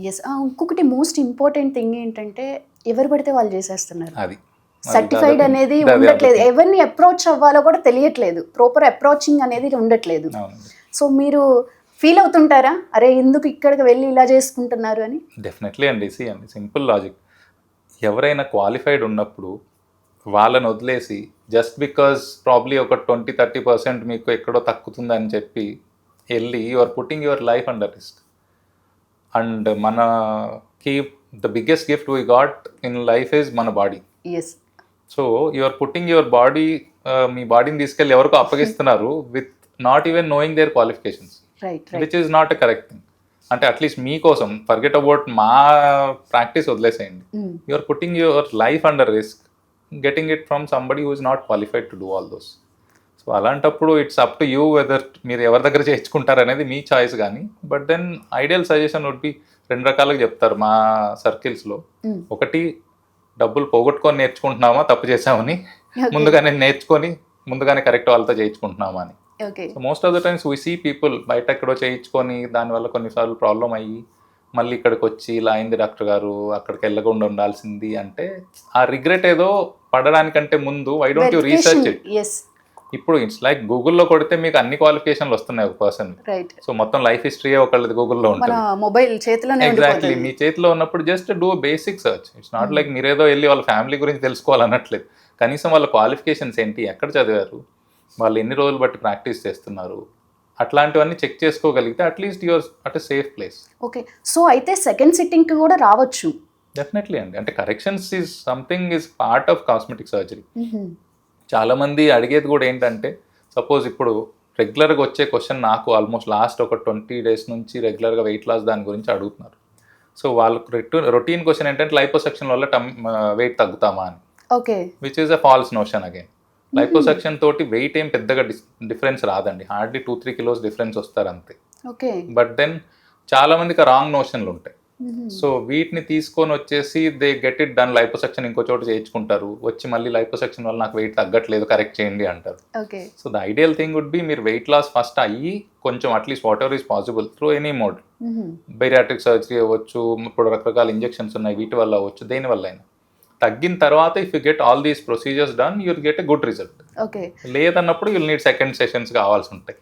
Yes. ఇంకొకటి most important thing ఏంటంటే ఎవరు పడితే వాళ్ళు చేసేస్తున్నారు. అది సర్టిఫైడ్ అనేది అదే ఉండట్లేదు. ఎవరిని అప్రోచ్ అవ్వాలో కూడా తెలియట్లేదు. ప్రాపర్ అప్రోచింగ్ అనేది ఉండట్లేదు. అవునండి. సో మీరు ఫీల్ అవుతుంటారా? అరే ఎందుకు ఇక్కడికి వెళ్ళి ఇలా చేసుకుంటున్నారు అని? డెఫినెట్లీ అండి. అండి సింపుల్ లాజిక్. ఎవరైనా క్వాలిఫైడ్ ఉన్నప్పుడు వాళ్ళని వదిలేసి జస్ట్ బికాజ్ ప్రాబ్లీ ఒక 20-30% మీకు ఎక్కడో తక్కుతుందని చెప్పి వెళ్ళి you are putting your life under risk. And మనకి the biggest gift we got in life is మన body. Yes. So you are putting your body, మీ బాడీని తీసుకెళ్ళి ఎవరికో అప్పగిస్తున్నారు with not even knowing their qualifications, right. Which is not a correct thing. అంటే at least మీకోసం forget about మా practice వదిలేసేయండి. You are putting your life under risk getting it from somebody who is not qualified to do all those. So అలాంటప్పుడు it's up to you whether మీరు ఎవరి దగ్గర చేయించుకుంటారు అనేది మీ చాయిస్. కానీ but then ideal suggestion would be, రెండు రకాలుగా చెప్తారు మా సర్కిల్స్లో. ఒకటి, డబ్బులు పోగొట్టుకొని నేర్చుకుంటున్నామా తప్పు చేసామని, ముందుగానే నేర్చుకొని ముందుగానే కరెక్ట్ వాళ్ళతో చేయించుకుంటున్నామా అని. So most of the times we see people బయట ఎక్కడో చేయించుకొని దానివల్ల కొన్నిసార్లు ప్రాబ్లం అయ్యి మళ్ళీ ఇక్కడికి వచ్చి ఇలా అయింది డాక్టర్ గారు, అక్కడికి వెళ్ళకుండా ఉండాల్సింది అంటే ఆ రిగ్రెట్ ఏదో పడడానికంటే ముందు why don't you research it. ఇప్పుడు ఇట్స్ లైక్ గూగుల్లో కొడితే మీకు అన్ని క్వాలిఫికేషన్లు వస్తున్నాయి ఒక పర్సన్. సో మొత్తం లైఫ్ హిస్టరీ ఒకళ్ళది గూగుల్లో ఉంటుంది. మొబైల్ చేతిలోనే ఎగ్జాక్ట్లీ, మీ చేతిలో ఉన్నప్పుడు just do basic search. It's not like మీరేదో వెళ్ళి వాళ్ళ ఫ్యామిలీ గురించి తెలుసుకోవాలన్నట్లేదు. కనీసం వాళ్ళ క్వాలిఫికేషన్స్ ఏంటి, ఎక్కడ చదివారు, వాళ్ళు ఎన్ని రోజులు బట్టి ప్రాక్టీస్ చేస్తున్నారు, అట్లాంటివన్నీ చెక్ చేసుకోగలిగితే at least your at a safe place. Okay. So అయితే సెకండ్ సిట్టింగ్కి కూడా రావచ్చు. డెఫినెట్లీ అండి. అంటే corrections is something is part of cosmetic surgery. చాలామంది అడిగేది కూడా ఏంటంటే, సపోజ్ ఇప్పుడు రెగ్యులర్గా వచ్చే క్వశ్చన్ నాకు ఆల్మోస్ట్ లాస్ట్ ఒక 20 days నుంచి రెగ్యులర్గా వెయిట్ లాస్ దాని గురించి అడుగుతున్నారు. సో వాళ్ళకు రొటీన్ క్వశ్చన్ ఏంటంటే లైపోసెక్షన్ వల్ల వెయిట్ తగ్గుతామా అని. Okay. Which is a false notion again. Liposuction తోటి వెయిట్ ఏం పెద్దగా డిఫరెన్స్ రాదండి, హార్డ్లీ 2-3 kilos డిఫరెన్స్ వస్తారు అంతే. ఓకే. బట్ దెన్ చాలా మందికి రాంగ్ నోషన్లు ఉంటాయి. సో వీటిని తీసుకొని వచ్చేసి they get it done, liposuction ఇంకో చోట చేయించుకుంటారు, వచ్చి మళ్ళీ లైపోసెక్షన్ వల్ల నాకు వెయిట్ తగ్గట్లేదు కరెక్ట్ చేయండి అంటారు. So the ideal thing would be మీరు వెయిట్ లాస్ ఫస్ట్ అయ్యి కొంచెం at least whatever is possible through any mode, bariatric surgery అవ్వచ్చు, ఇప్పుడు రకరకాల ఇంజెక్షన్స్ ఉన్నాయి వీటి వల్ల అవ్వచ్చు, దేనివల్ల అయినా తగ్గిన తర్వాత if you get all these procedures done you will get a good result. లేదన్నప్పుడు యుల్ నీడ్ సెకండ్ సెషన్స్ కావాల్సి ఉంటాయి.